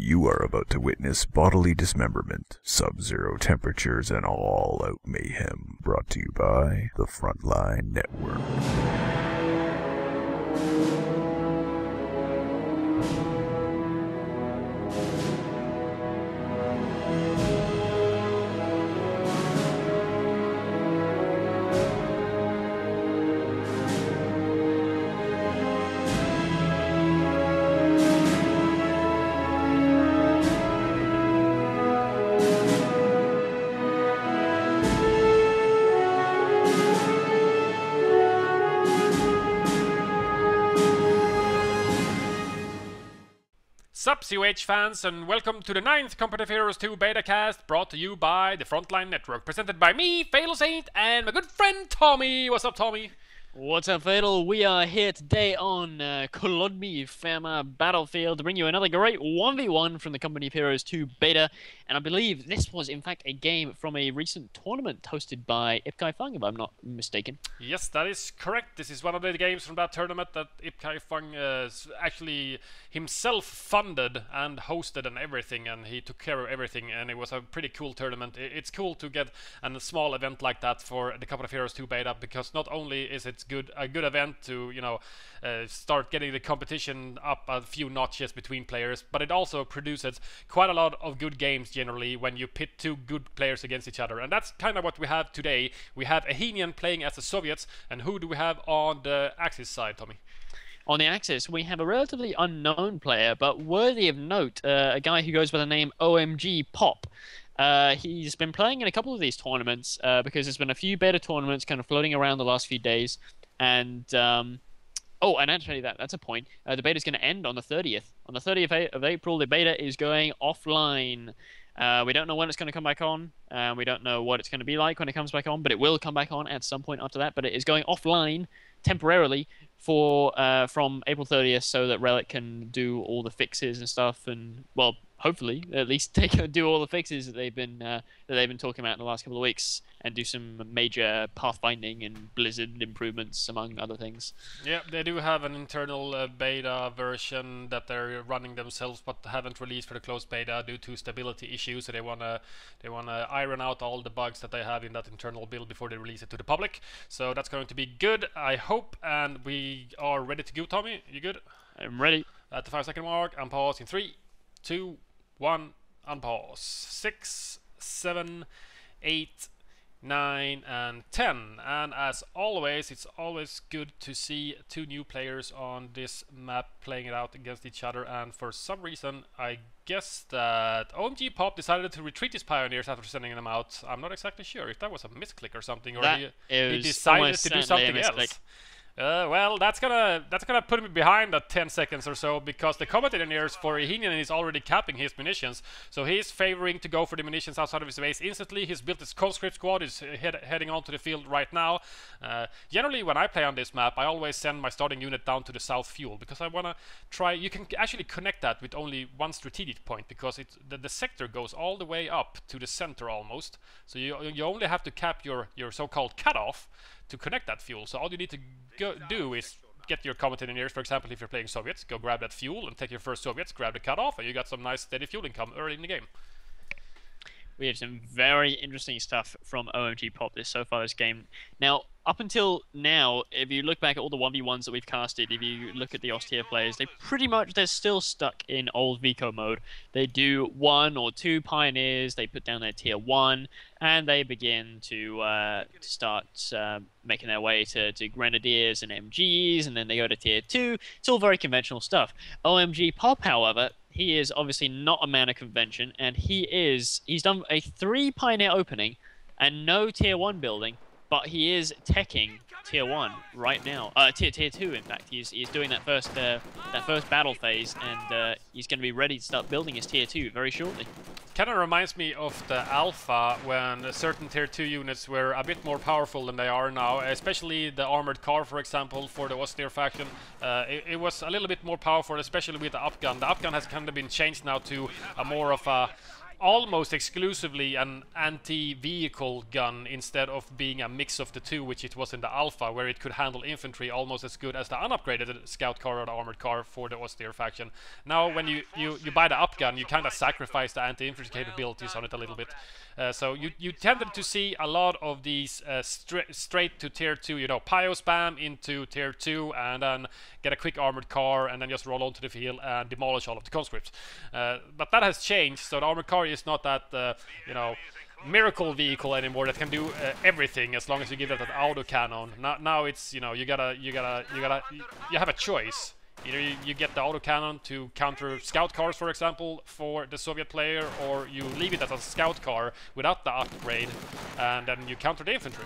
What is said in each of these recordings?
You are about to witness bodily dismemberment, sub-zero temperatures, and all-out mayhem. Brought to you by the Frontline Network. Sup COH fans, and welcome to the 9th Competitive Heroes 2 beta cast, brought to you by the Frontline Network, presented by me, Fatal Saint, and my good friend Tommy. What's up, Tommy? What's up, Fatal? We are here today on Kolodmi Fama Battlefield to bring you another great 1v1 from the Company of Heroes 2 beta, and I believe this was in fact a game from a recent tournament hosted by Ip-Kai Fung, if I'm not mistaken. Yes, that is correct. This is one of the games from that tournament that Ip-Kai Fung actually himself funded and hosted and everything, and he took care of everything, and it was a pretty cool tournament. It's cool to get a small event like that for the Company of Heroes 2 beta, because not only is it a good event to, you know, start getting the competition up a few notches between players, but it also produces quite a lot of good games generally when you pit two good players against each other, and that's kind of what we have today. We have Ahenian playing as the Soviets, and who do we have on the Axis side, Tommy? On the Axis, we have a relatively unknown player, but worthy of note, a guy who goes by the name OMG Pop. He's been playing in a couple of these tournaments because there's been a few beta tournaments kind of floating around the last few days, and and actually that's a point. The beta is going to end on the 30th. On the 30th of April, the beta is going offline. We don't know when it's going to come back on. We don't know what it's going to be like when it comes back on, but it will come back on at some point after that. But it is going offline temporarily for from April 30th, so that Relic can do all the fixes and stuff, and well, hopefully at least they can do all the fixes that they've been talking about in the last couple of weeks, and do some major pathfinding and Blizzard improvements, among other things. Yeah, they do have an internal beta version that they're running themselves, but haven't released for the closed beta due to stability issues. So they wanna iron out all the bugs that they have in that internal build before they release it to the public. So that's going to be good, I hope, and we are ready to go. Tommy, you good? I'm ready. At the 5-second mark, unpause in 3, 2, 1, unpause. 6, 7, 8, 9, and 10. And as always, it's always good to see two new players on this map playing it out against each other, and for some reason I guess that OMG Pop decided to retreat his pioneers after sending them out. I'm not exactly sure if that was a misclick or something, or he decided to do something else. Well, that's gonna put him behind at 10 seconds or so, because the combat engineers for Ahenian is already capping his munitions, so he's favoring to go for the munitions outside of his base instantly. He's built his conscript squad, is heading onto the field right now. Generally, when I play on this map, I always send my starting unit down to the south fuel, because I wanna try. You can actually connect that with only one strategic point, because the sector goes all the way up to the center almost. So you only have to cap your so-called cutoff to connect that fuel. So all you need to do is get your combat engineers, for example, if you're playing Soviets, go grab that fuel and take your first Soviets, grab the cutoff, and you got some nice steady fuel income early in the game. We have some very interesting stuff from OMG Pop so far this game. Now, up until now, if you look back at all the 1v1s that we've casted, if you look at the Austere players, they're still stuck in old Vico mode. They do 1 or 2 pioneers, they put down their tier 1, and they begin to start making their way to Grenadiers and MGs, and then they go to tier 2. It's all very conventional stuff. OMG Pop, however, he is obviously not a man of convention, and he's done a 3 pioneer opening and no tier 1 building, but he is teching tier 1 right now. Tier 2, in fact. He's doing that first battle phase, and he's going to be ready to start building his tier 2 very shortly. Kind of reminds me of the alpha, when certain tier 2 units were a bit more powerful than they are now, especially the armored car, for example, for the Austere faction. It was a little bit more powerful, especially with the upgun. The upgun has kind of been changed now to a more of a almost exclusively an anti-vehicle gun instead of being a mix of the two, which it was in the alpha, where it could handle infantry almost as good as the unupgraded scout car or the armored car for the austere faction. Now when you buy the up gun, you kind of sacrifice the anti-infantry capabilities on it a little bit. So you tended to see a lot of these straight to tier 2, pyro spam into tier 2 and then get a quick armored car and then just roll onto the field and demolish all of the conscripts. But that has changed, so the armored car is not that, miracle vehicle anymore that can do everything as long as you give it an auto cannon. Now it's, you have a choice. Either you get the autocannon to counter scout cars, for example, for the Soviet player, or you leave it as a scout car without the upgrade, and then you counter the infantry.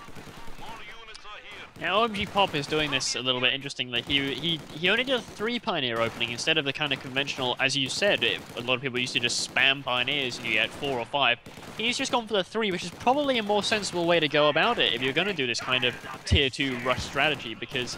Now OMG Pop is doing this a little bit interestingly. He only did a 3 Pioneer opening instead of the kind of conventional, as you said, a lot of people used to just spam Pioneers and you get 4 or 5. He's just gone for the 3, which is probably a more sensible way to go about it if you're going to do this kind of tier 2 rush strategy, because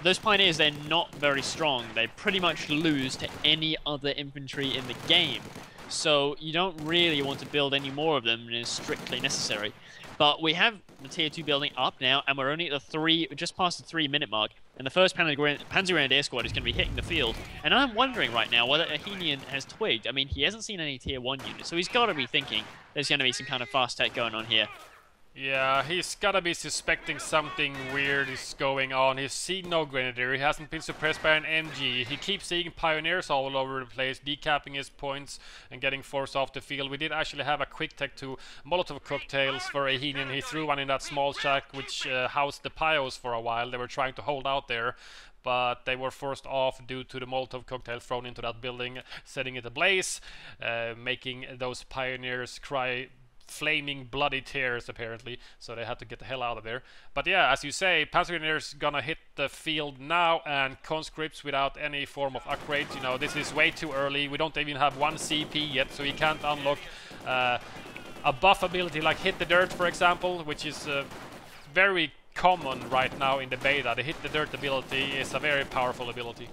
those Pioneers, they're not very strong. They pretty much lose to any other infantry in the game. So you don't really want to build any more of them than is strictly necessary. But we have the tier 2 building up now, and we're only at the 3, just past the 3-minute mark. And the first Panzer Grenadier squad is going to be hitting the field. And I'm wondering right now whether Ahinian has twigged. I mean, he hasn't seen any tier 1 units, so he's got to be thinking there's going to be some kind of fast tech going on here. Yeah, he's gotta be suspecting something weird is going on. He's seen no Grenadier, he hasn't been suppressed by an MG. He keeps seeing Pioneers all over the place, decapping his points and getting forced off the field. We did actually have a quick tech to Molotov cocktails for Ahinian. He threw one in that small shack which housed the Pios for a while. They were trying to hold out there, but they were forced off due to the Molotov cocktail thrown into that building, setting it ablaze, making those Pioneers cry flaming bloody tears apparently, so they had to get the hell out of there. But yeah, as you say, Panzer Grenadiers gonna hit the field now, and conscripts without any form of upgrades. This is way too early. We don't even have 1 CP yet, so you can't unlock a buff ability like Hit the Dirt, for example, which is very common right now in the beta. The Hit the Dirt ability is a very powerful ability.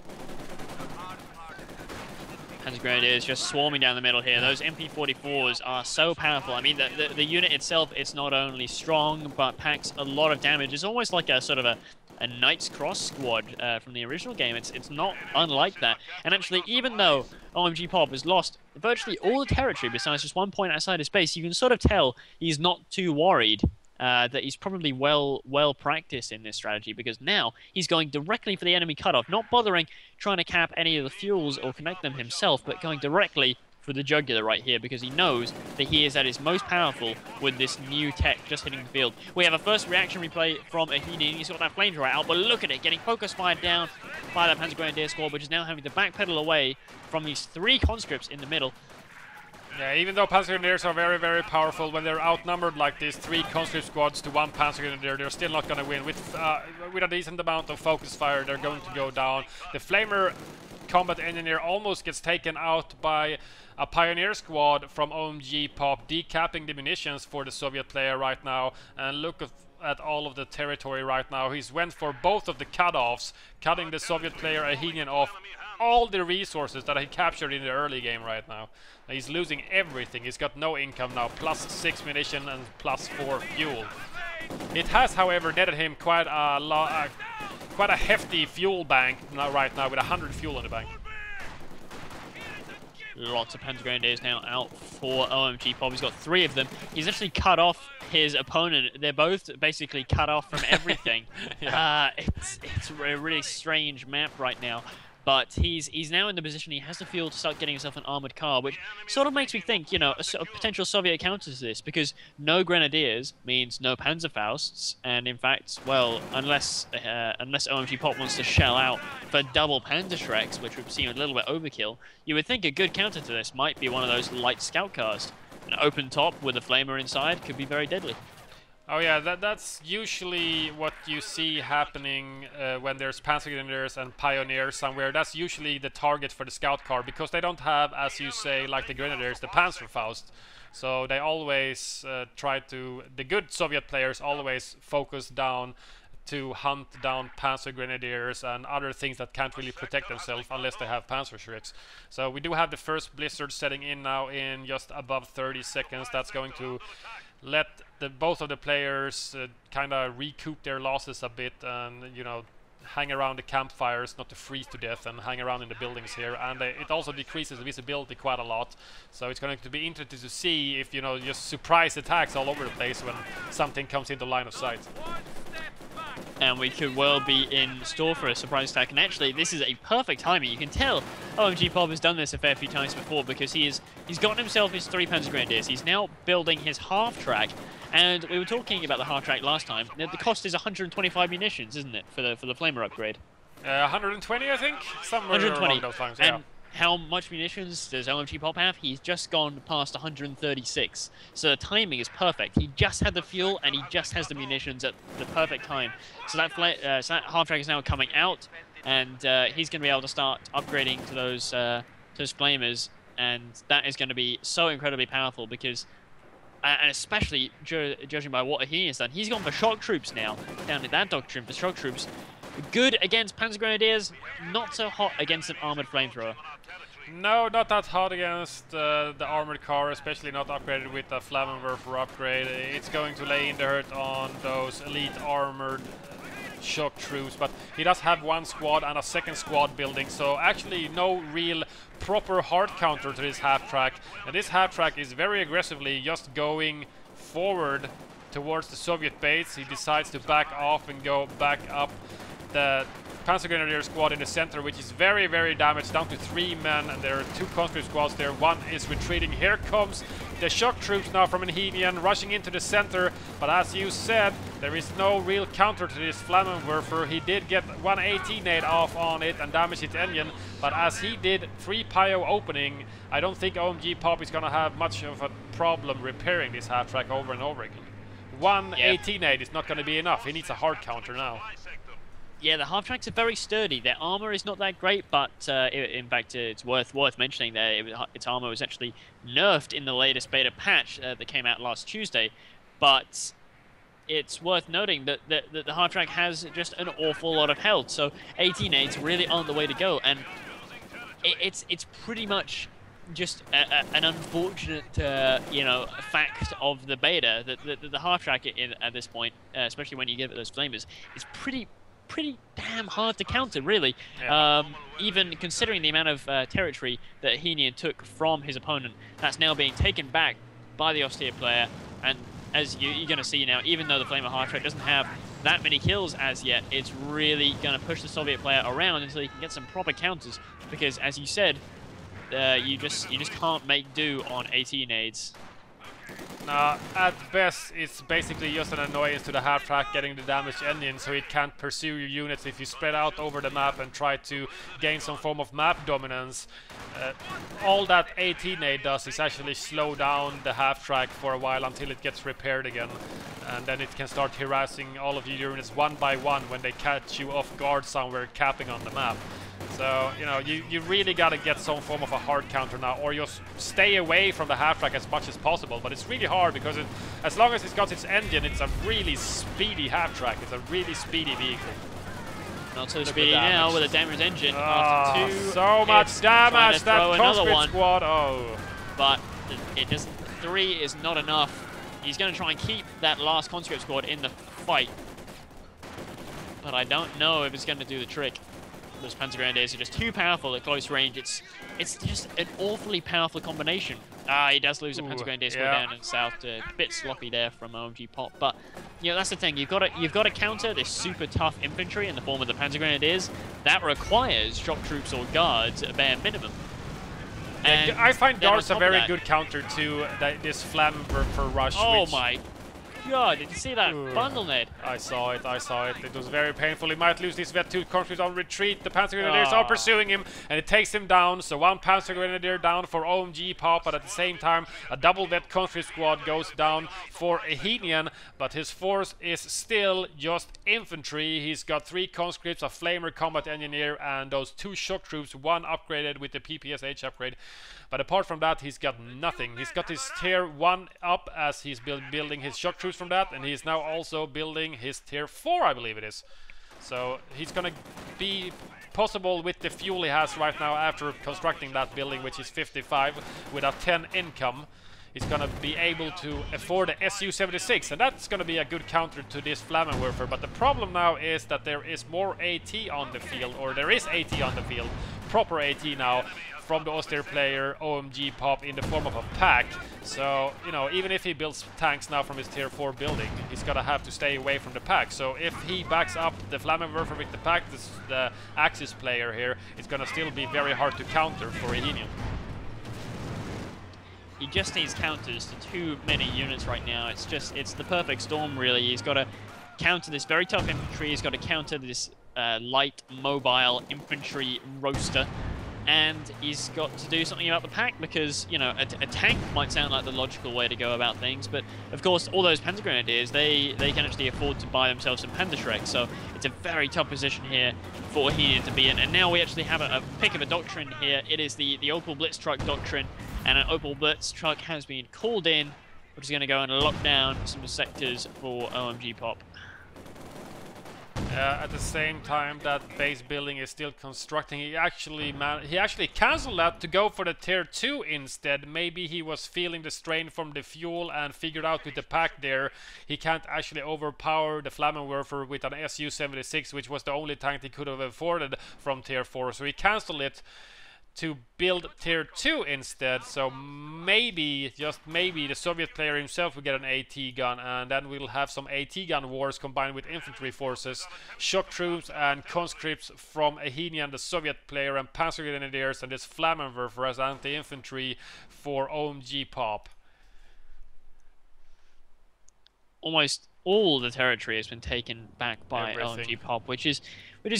Panzer Grenadiers just swarming down the middle here. Those MP44s are so powerful. I mean, the unit itself, it's not only strong, but packs a lot of damage. It's almost like a sort of a Knight's Cross squad from the original game. It's not unlike that. And actually, even though OMG Pop has lost virtually all the territory besides just 1 point outside his base, you can sort of tell he's not too worried. That he's probably well practiced in this strategy, because now he's going directly for the enemy cutoff, not bothering trying to cap any of the fuels or connect them himself, but going directly for the jugular right here, because he knows that he is at his most powerful with this new tech just hitting the field. We have a first reaction replay from Ahinian. He's got that flamethrower out, but look at it, getting focus fired down by that Panzer Grenadier squad, which is now having to backpedal away from these 3 conscripts in the middle. Yeah, even though Panzer Grenadiers are very, very powerful, when they're outnumbered like this, 3 conscript squads to 1 Panzer Grenadier, they're still not going to win. With a decent amount of focus fire, they're going to go down. The Flamer combat engineer almost gets taken out by a Pioneer squad from OMG Pop, decapping the munitions for the Soviet player right now. And look at all of the territory right now. He's went for both of the cutoffs, cutting the Soviet player Ahinian off all the resources that he captured in the early game right now. He's losing everything. He's got no income now, +6 munition and +4 fuel. It has, however, netted him quite a hefty fuel bank right now, with 100 fuel in the bank. Lots of Panzer Grenadiers now out for OMG Pop. He's got 3 of them. He's actually cut off his opponent. They're both basically cut off from everything. Yeah. It's a really strange map right now. But he's now in the position he has the fuel to start getting himself an armored car, which sort of makes me think, a potential Soviet counter to this, because no Grenadiers means no Panzerfausts, and in fact, well, unless OMG Pop wants to shell out for double Panzerschrecks, which would seem a little bit overkill, you would think a good counter to this might be one of those light scout cars. An open top with a flamer inside could be very deadly. Oh yeah, that's usually what you see happening when there's Panzer Grenadiers and Pioneers somewhere. That's usually the target for the scout car, because they don't have, as you say, like the Grenadiers, the Panzerfaust. So they always the good Soviet players always focus down to hunt down Panzer Grenadiers and other things that can't really protect themselves unless they have Panzerschrecks. So we do have the first blizzard setting in now in just above 30 seconds. That's going to let both of the players kind of recoup their losses a bit and, you know, hang around the campfires, not to freeze to death, and hang around in the buildings here. And it also decreases the visibility quite a lot. So it's going to be interesting to see if, you know, just surprise attacks all over the place when something comes into line of sight. And we could well be in store for a surprise attack. And actually, this is a perfect timing. You can tell OMG Pop has done this a fair few times before, because he's gotten himself his 3 Panzer Grenadiers. He's now building his half-track. And we were talking about the half-track last time. The cost is 125 munitions, isn't it, for the Flamer upgrade? 120, I think? Somewhere 120. along those lines, and yeah. how much munitions does OMG Pop have? He's just gone past 136. So the timing is perfect. He just had the fuel and he just has the munitions at the perfect time. So that half-track is now coming out, and he's going to be able to start upgrading to those Flamers, and that is going to be so incredibly powerful because... and especially judging by what he has done, he's gone for shock troops now, down in that doctrine for shock troops. Good against Panzer Grenadiers, not so hot against an armored flamethrower. No, not that hot against the armored car, especially not upgraded with the Flammenwerfer upgrade. It's going to lay in the hurt on those elite armored shock troops, but he does have 1 squad and a 2nd squad building, so actually no real proper hard counter to this half-track. And this half-track is very aggressively just going forward towards the Soviet base. He decides to back off and go back up the Panzer Grenadier squad in the center, which is very, very damaged, down to 3 men, and there are 2 conscript squads there. 1 is retreating. Here comes the shock troops now from Enhenian, rushing into the center, but as you said, there is no real counter to this Flammenwerfer. He did get 1 AT nade off on it and damage its engine, but as he did 3 PIO opening, I don't think OMG Pop is gonna have much of a problem repairing this half-track over and over again. 1 AT nade is not gonna be enough. He needs a hard counter now. Yeah, the half-tracks are very sturdy. Their armor is not that great, but in fact, it's worth mentioning that its armor was actually nerfed in the latest beta patch that came out last Tuesday. But it's worth noting that the half-track has just an awful lot of health, so 18-8s really aren't the way to go. And it's pretty much just an unfortunate, you know, fact of the beta that the half-track at this point, especially when you give it those flamers, is pretty damn hard to counter, really. Yeah. Even considering the amount of territory that Enhenian took from his opponent, that's now being taken back by the austere player. And as you're going to see now, even though the Flamer half-track doesn't have that many kills as yet, it's really going to push the Soviet player around until he can get some proper counters. Because, as you said, you just can't make do on 18 nades. Nah, at best, it's basically just an annoyance to the half-track getting the damaged engine, so it can't pursue your units if you spread out over the map and try to gain some form of map dominance. All that AT nade does is actually slow down the half-track for a while until it gets repaired again, and then it can start harassing all of your units 1 by 1 when they catch you off guard somewhere capping on the map. So, you know, you really gotta get some form of a hard counter now, or just stay away from the half-track as much as possible. But it's really hard because as long as it's got its engine, it's a really speedy half-track. It's a really speedy vehicle. Not so speedy now with a damaged engine. After 2 so much damage, that conscript squad. Oh. But it just 3 is not enough. He's going to try and keep that last conscript squad in the fight. But I don't know if it's going to do the trick. Those Panzer Grenadiers are just too powerful at close range. It's just an awfully powerful combination. He does lose a Panzer Grenadier squad down in the south. A bit sloppy there from OMG Pop, but you know that's the thing. You've got to counter this super tough infantry in the form of the Panzer Grenadiers. That requires shock troops or guards at a bare minimum. And I find guards a very good counter to this Flammenwerfer rush. Oh my God, did you see that bundle, Ned? I saw it. It was very painful. He might lose this Vet 2 conscript on retreat. The Panzer Grenadiers are pursuing him, and it takes him down. So 1 Panzer Grenadier down for OMG Pop, but at the same time, a double Vet conscript squad goes down for Enhenian, but his force is still just infantry. He's got 3 conscripts, a Flamer combat engineer, and those 2 shock troops, 1 upgraded with the PPSH upgrade. But apart from that, he's got nothing. He's got his tier 1 up as he's building his shock troops from that, and he's now also building his tier 4, I believe it is. So he's gonna be possible with the fuel he has right now after constructing that building, which is 55 with a 10 income. He's gonna be able to afford the Su-76, and that's gonna be a good counter to this Flammenwerfer. But the problem now is that there is more AT on the field, or there is AT on the field, proper AT now, from the Austere player OMG Pop in the form of a pack. So, you know, even if he builds tanks now from his tier 4 building, he's gonna have to stay away from the pack. So if he backs up the Flammenwerfer with the pack, the Axis player here, it's gonna still be very hard to counter for Ehenian. He just needs counters to too many units right now. It's the perfect storm, really. He's got to counter this very tough infantry. He's got to counter this light, mobile infantry roaster. And he's got to do something about the pack because, you know, a tank might sound like the logical way to go about things, but of course all those Panzer Grenadiers, they can actually afford to buy themselves some Panzerschreck, so it's a very tough position here for Ehenian to be in. And now we actually have a pick of a doctrine here. It is the Opel Blitztruck doctrine, and an Opel Blitztruck has been called in, which is going to go and lock down some sectors for OMG Pop. At the same time that base building is still constructing, he actually cancelled that to go for the tier 2 instead. Maybe he was feeling the strain from the fuel and figured out with the pack there he can't actually overpower the Flammenwerfer with an Su-76, which was the only tank he could have afforded from tier 4. So he cancelled it to build tier 2 instead. So maybe, just maybe, the Soviet player himself will get an AT gun, and then we'll have some AT gun wars combined with infantry forces, shock troops and conscripts from Ehenian, the Soviet player, and Panzer Grenadiers, and this Flammenwerfer as anti-infantry for OMG Pop. Almost all the territory has been taken back by Everything. OMG Pop, which is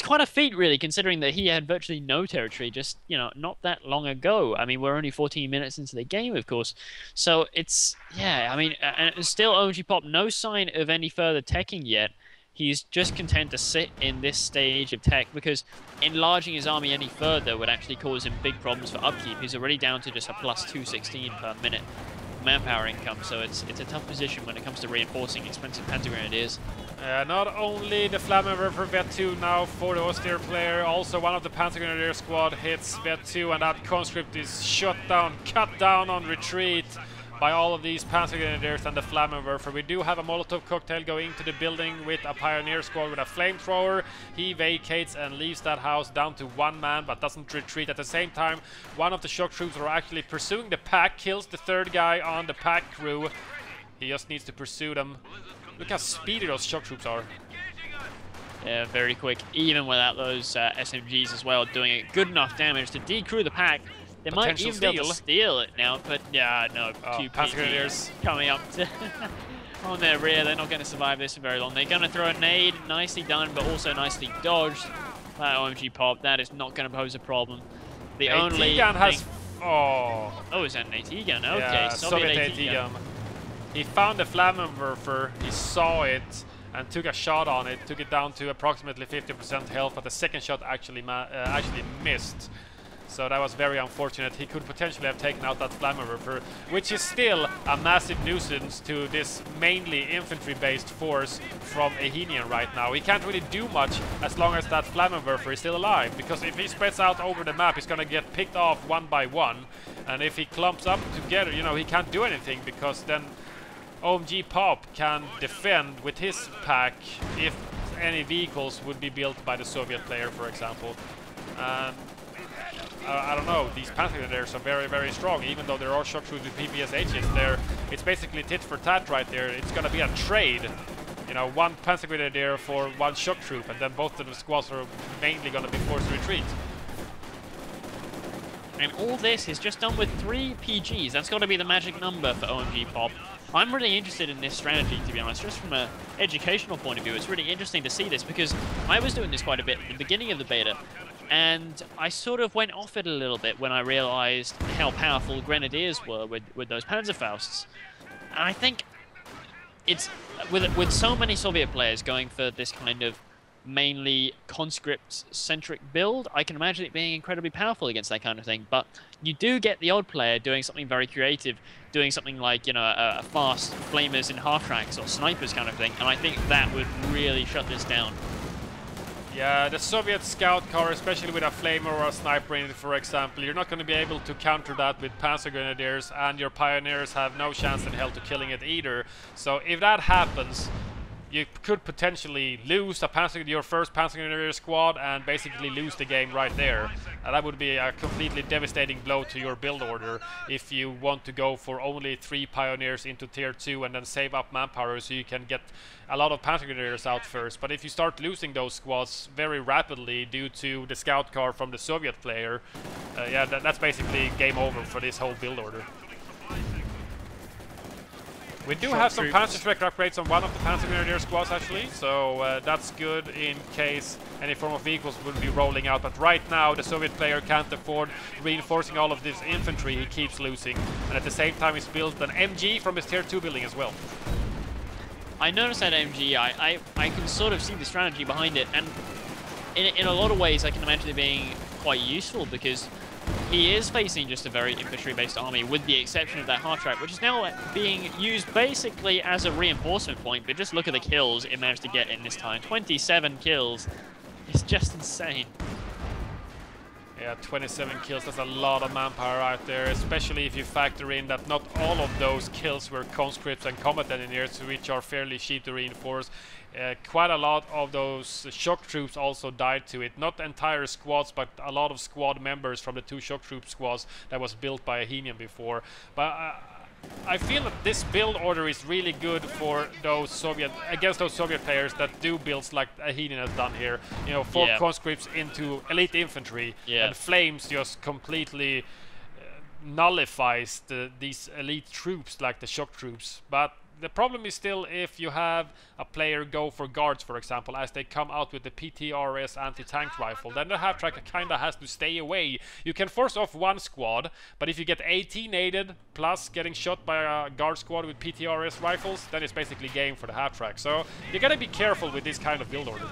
quite a feat, really, considering that he had virtually no territory just, you know, not that long ago. I mean, we're only 14 minutes into the game, of course. So it's, yeah, I mean, and still OMG Pop, no sign of any further teching yet. He's just content to sit in this stage of tech because enlarging his army any further would actually cause him big problems for upkeep. He's already down to just a plus 216 per minute manpower income, so it's a tough position when it comes to reinforcing expensive Panzer Grenadiers. Not only the Flammenwerfer Vet 2 now for the Austere player, also one of the Panzer Grenadier squad hits Vet 2, and that conscript is shot down, cut down on retreat by all of these Panzer Grenadiers and the Flammenwerfer. We do have a Molotov cocktail going into the building with a Pioneer squad with a flamethrower. He vacates and leaves that house down to one man, but doesn't retreat. At the same time, one of the shock troops are actually pursuing the pack, kills the third guy on the pack crew. He just needs to pursue them. Look how speedy those shock troops are. Yeah, very quick, even without those SMGs as well, doing it good enough damage to decrew the pack. They might even be able to steal it now, but yeah, no, two Panzer Grenadiers coming up to on their rear. They're not going to survive this for very long. They're going to throw a nade, nicely done, but also nicely dodged by OMG Pop. That is not going to pose a problem. The only gun has... Oh, is that an AT gun? Okay, yeah, Soviet AT gun. He found the Flammenwerfer, he saw it, and took a shot on it, took it down to approximately 50% health, but the second shot actually missed. So that was very unfortunate. He could potentially have taken out that Flammenwerfer, which is still a massive nuisance to this mainly infantry-based force from Ehenian right now. He can't really do much as long as that Flammenwerfer is still alive, because if he spreads out over the map, he's gonna get picked off one by one. And if he clumps up together, you know, he can't do anything, because then OMG Pop can defend with his pack if any vehicles would be built by the Soviet player, for example. I don't know, these Panzer Grenadiers are very, very strong, even though there are shock troops with PPSHs there. It's basically tit for tat right there. It's gonna be a trade. You know, one Panzer Grenadier for one shock troop, and then both of the squads are mainly gonna be forced to retreat. And all this is just done with 3 PGs. That's got to be the magic number for OMG Pop. I'm really interested in this strategy, to be honest, just from an educational point of view. It's really interesting to see this, because I was doing this quite a bit at the beginning of the beta, and I sort of went off it a little bit when I realized how powerful Grenadiers were with those Panzerfausts. And I think it's, with so many Soviet players going for this kind of mainly conscript-centric build, I can imagine it being incredibly powerful against that kind of thing. But you do get the odd player doing something very creative, doing something like, you know, a fast flamers in half-tracks or snipers kind of thing, and I think that would really shut this down. Yeah, the Soviet scout car, especially with a flamer or a sniper in it, for example, you're not going to be able to counter that with Panzer Grenadiers, and your Pioneers have no chance in hell to killing it either. So if that happens, you could potentially lose your first Panzer Grenadier squad and basically lose the game right there. And that would be a completely devastating blow to your build order if you want to go for only 3 Pioneers into tier 2 and then save up manpower so you can get a lot of Panzer Grenadiers out first. But if you start losing those squads very rapidly due to the scout car from the Soviet player, yeah, that's basically game over for this whole build order. We do have some Panzerschreck upgrades on one of the Panzer Grenadier squads actually, so that's good in case any form of vehicles will be rolling out. But right now the Soviet player can't afford reinforcing all of this infantry he keeps losing, and at the same time he's built an MG from his tier 2 building as well. I noticed that MG, I can sort of see the strategy behind it, and in a lot of ways I can imagine it being quite useful, because he is facing just a very infantry-based army, with the exception of that half-track, which is now being used basically as a reinforcement point. But just look at the kills it managed to get in this time. 27 kills. It's just insane. Yeah, 27 kills, that's a lot of manpower out there, especially if you factor in that not all of those kills were conscripts and combat engineers, which are fairly cheap to reinforce. Quite a lot of those shock troops also died to it. Not entire squads, but a lot of squad members from the 2 shock troop squads that was built by Ahinian before. But I feel that this build order is really good for those against those Soviet players that do builds like Ahinian has done here. You know, 4 conscripts into elite infantry, and flames just completely nullifies these elite troops like the shock troops. But the problem is still if you have a player go for guards, for example, as they come out with the PTRS anti-tank rifle, then the half-track kinda has to stay away. You can force off 1 squad, but if you get 18-aided plus getting shot by a guard squad with PTRS rifles, then it's basically game for the half-track. So you gotta be careful with this kind of build order.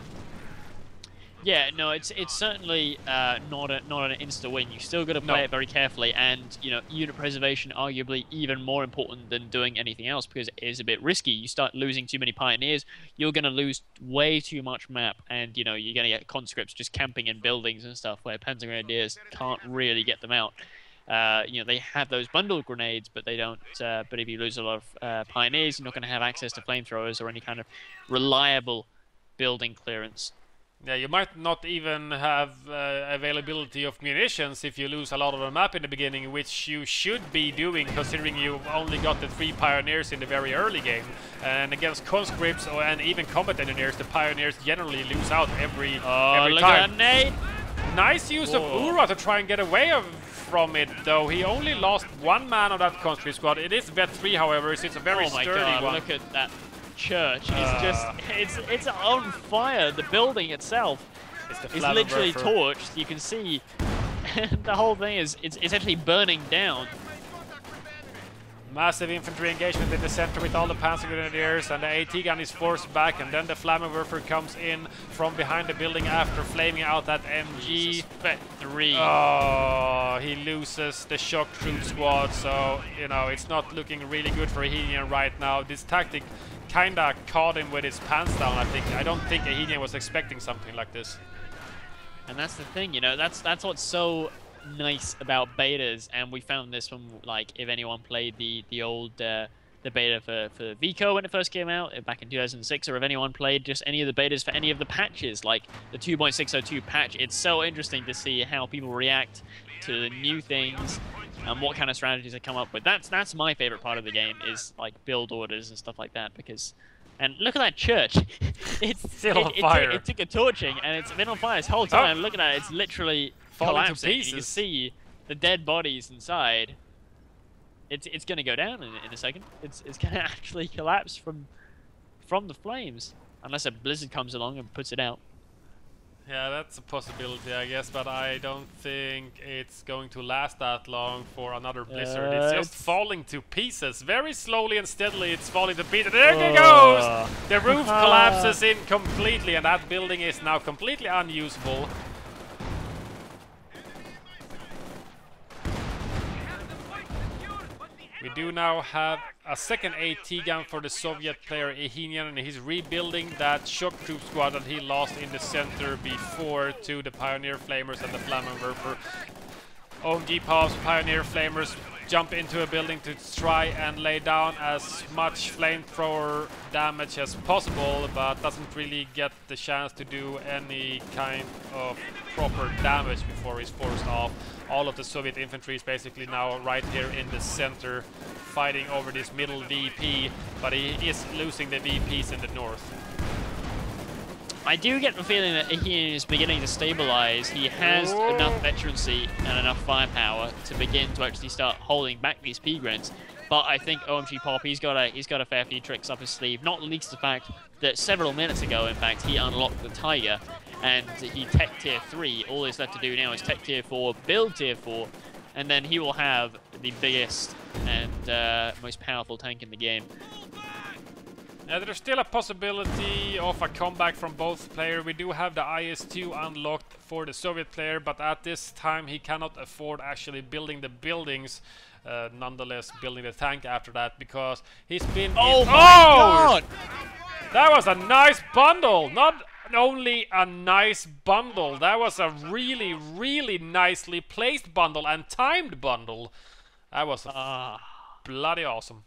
Yeah, no, it's certainly not an insta-win. You still got to play it very carefully, and you know, unit preservation arguably even more important than doing anything else, because it is a bit risky. You start losing too many pioneers, you're going to lose way too much map, and you know, you're going to get conscripts just camping in buildings and stuff where Panzer Grenadiers can't really get them out. You know, they have those bundle grenades, but they don't. But if you lose a lot of pioneers, you're not going to have access to flamethrowers or any kind of reliable building clearance. Yeah, you might not even have availability of munitions if you lose a lot of the map in the beginning, which you should be doing considering you've only got the 3 pioneers in the very early game. And against conscripts and even combat engineers, the pioneers generally lose out every time. Look at that nade! Nice use of Ura to try and get away from it, though. He only lost 1 man on that conscript squad. It is Vet 3, however, so it's a very sturdy one. Look at that. Church is just it's on fire. The building itself is literally torched. You can see the whole thing is it's actually burning down. Massive infantry engagement in the center with all the Panzer Grenadiers, and the AT gun is forced back, and then the Flammenwerfer comes in from behind the building after flaming out that MG. Vet 3. Oh, he loses the shock troop squad, so you know, it's not looking really good for Ahinian right now. This tactic kinda caught him with his pants down, I think. I don't think Ahinian was expecting something like this. And that's the thing, you know, that's what's so nice about betas, and we found this from, like, if anyone played the old the beta for Vico when it first came out back in 2006, or if anyone played just any of the betas for any of the patches, like the 2.602 patch. It's so interesting to see how people react to the new things and what kind of strategies they come up with. That's my favorite part of the game, is like build orders and stuff like that, because and look at that church. It's still on fire. It took a torching and it's been on fire this whole time. Look at that, it's literally collapsing. To pieces. You can see the dead bodies inside. It's gonna go down in a second. It's gonna actually collapse from the flames, unless a blizzard comes along and puts it out. Yeah, that's a possibility, I guess, but I don't think it's going to last that long for another blizzard. It's just falling to pieces. Very slowly and steadily it's falling to pieces. There it goes! The roof collapses in completely, and that building is now completely unusable. We do now have a second AT gun for the Soviet player Ehinian, and he's rebuilding that shock troop squad that he lost in the center before to the Pioneer Flamers and the Flammenwerfer. OMG Pop's Pioneer Flamers jump into a building to try and lay down as much flamethrower damage as possible, but doesn't really get the chance to do any kind of proper damage before he's forced off. All of the Soviet infantry is basically now right here in the center, fighting over this middle VP, but he is losing the VPs in the north. I do get the feeling that he is beginning to stabilize. He has enough veterancy and enough firepower to begin to actually start holding back these P-Grens. But I think OMG Pop, he's got a fair few tricks up his sleeve. Not least the fact that several minutes ago, in fact, he unlocked the Tiger and he tech tier 3. All he's left to do now is tech tier 4, build tier 4, and then he will have the biggest and most powerful tank in the game. There's still a possibility of a comeback from both players. We do have the IS-2 unlocked for the Soviet player, but at this time he cannot afford actually building the buildings. Nonetheless, building the tank after that, because he's been... Oh my god! That was a nice bundle! Not only a nice bundle, that was a really, really nicely placed bundle and timed bundle. That was bloody awesome.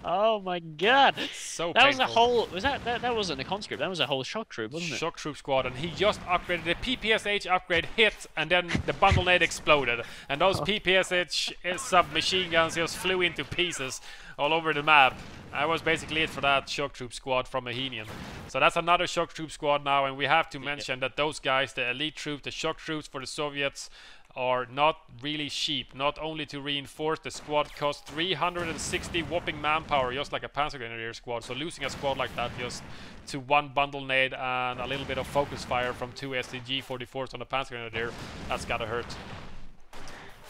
Oh my god! So that painful. was a whole. Was that wasn't a conscript? That was a whole shock troop, wasn't it? Shock troop squad, and he just upgraded the PPSH upgrade hit, and then the bundle nade exploded, and those PPSH submachine guns just flew into pieces all over the map. That was basically it for that shock troop squad from Ehinian. So that's another shock troop squad now, and we have to mention that those guys, the elite troops, the shock troops for the Soviets, are not really cheap. Not only to reinforce, the squad costs 360 whopping manpower, just like a Panzer Grenadier squad. So losing a squad like that just to one bundle nade and a little bit of focus fire from two STG-44s on the Panzer Grenadier, that's gotta hurt.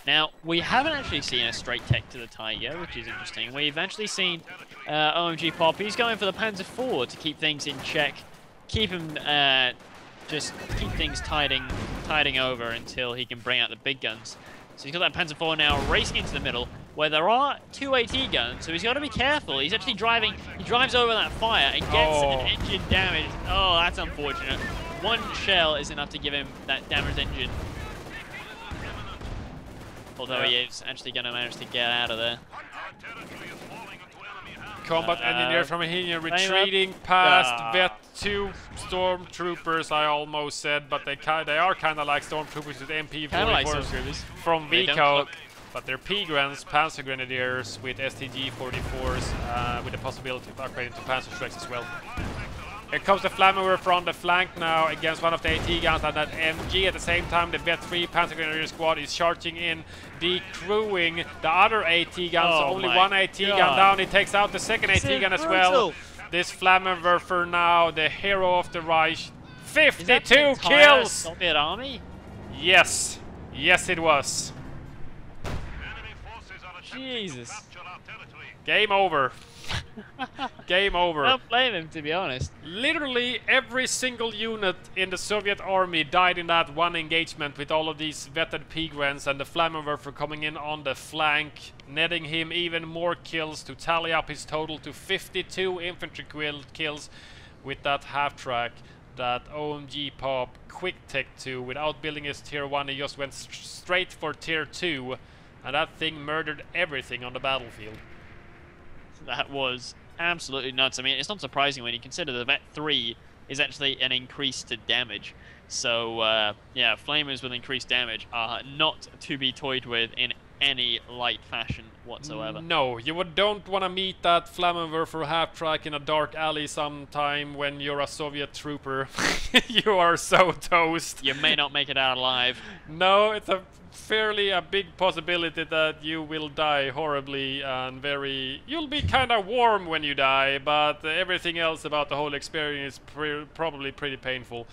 Now, we haven't actually seen a straight tech to the Tiger, which is interesting. We've actually seen OMG Pop. He's going for the Panzer IV to keep things in check, keep him just keep things tiding over until he can bring out the big guns. So he's got that Panzer IV now racing into the middle, where there are two AT guns, so he's got to be careful. He's actually driving, he drives over that fire and gets an engine damage. Oh, that's unfortunate. One shell is enough to give him that damaged engine. Although he is actually going to manage to get out of there. Combat engineer from Ehinian retreating past Vet 2 stormtroopers, I almost said, but they are kind of like stormtroopers with MP44s from Vico, but they're P-Grens, Panzer Grenadiers with STG-44s with the possibility of upgrading to Panzer Strikes as well. Here comes the Flammenwerfer from the flank now against one of the AT guns and that MG. At the same time, the Vet 3 Panzer Grenadier squad is charging in, decrewing the other AT guns. So only one AT gun down. He takes out the second AT gun as well. This Flammenwerfer now, the hero of the Reich. 52 kills! Soviet army? Yes. Yes, it was. Jesus. Game over. Game over. I don't blame him, to be honest. Literally every single unit in the Soviet army died in that one engagement with all of these vetted P-Grens and the Flammenwerfer coming in on the flank, netting him even more kills to tally up his total to 52 infantry kills with that half-track. That OMG Pop quick tech 2 without building his tier 1, he just went straight for tier 2, and that thing murdered everything on the battlefield. That was absolutely nuts. I mean, it's not surprising when you consider the Vet 3 is actually an increase to damage. So, yeah, Flamers with increased damage are not to be toyed with in any light fashion whatsoever. No, don't want to meet that Flammenwerfer half-track in a dark alley sometime when you're a Soviet trooper. You are so toast. You may not make it out alive. No, it's a big possibility that you will die horribly and you'll be kind of warm when you die, but everything else about the whole experience is probably pretty painful.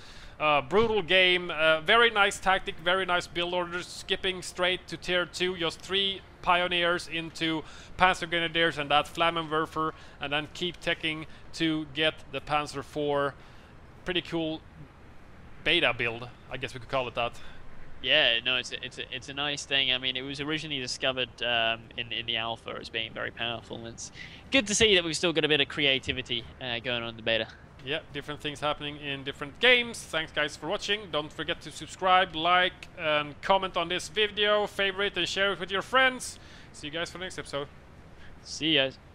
Brutal game, very nice tactic, very nice build orders, skipping straight to tier 2, just 3 pioneers into Panzer Grenadiers and that Flammenwerfer, and then keep teching to get the Panzer IV. Pretty cool beta build, I guess we could call it that. Yeah, no, it's a nice thing. I mean, it was originally discovered in the alpha as being very powerful. It's good to see that we've still got a bit of creativity going on in the beta. Yeah, different things happening in different games. Thanks guys for watching. Don't forget to subscribe, like, and comment on this video, favorite and share it with your friends. See you guys for the next episode. See you guys.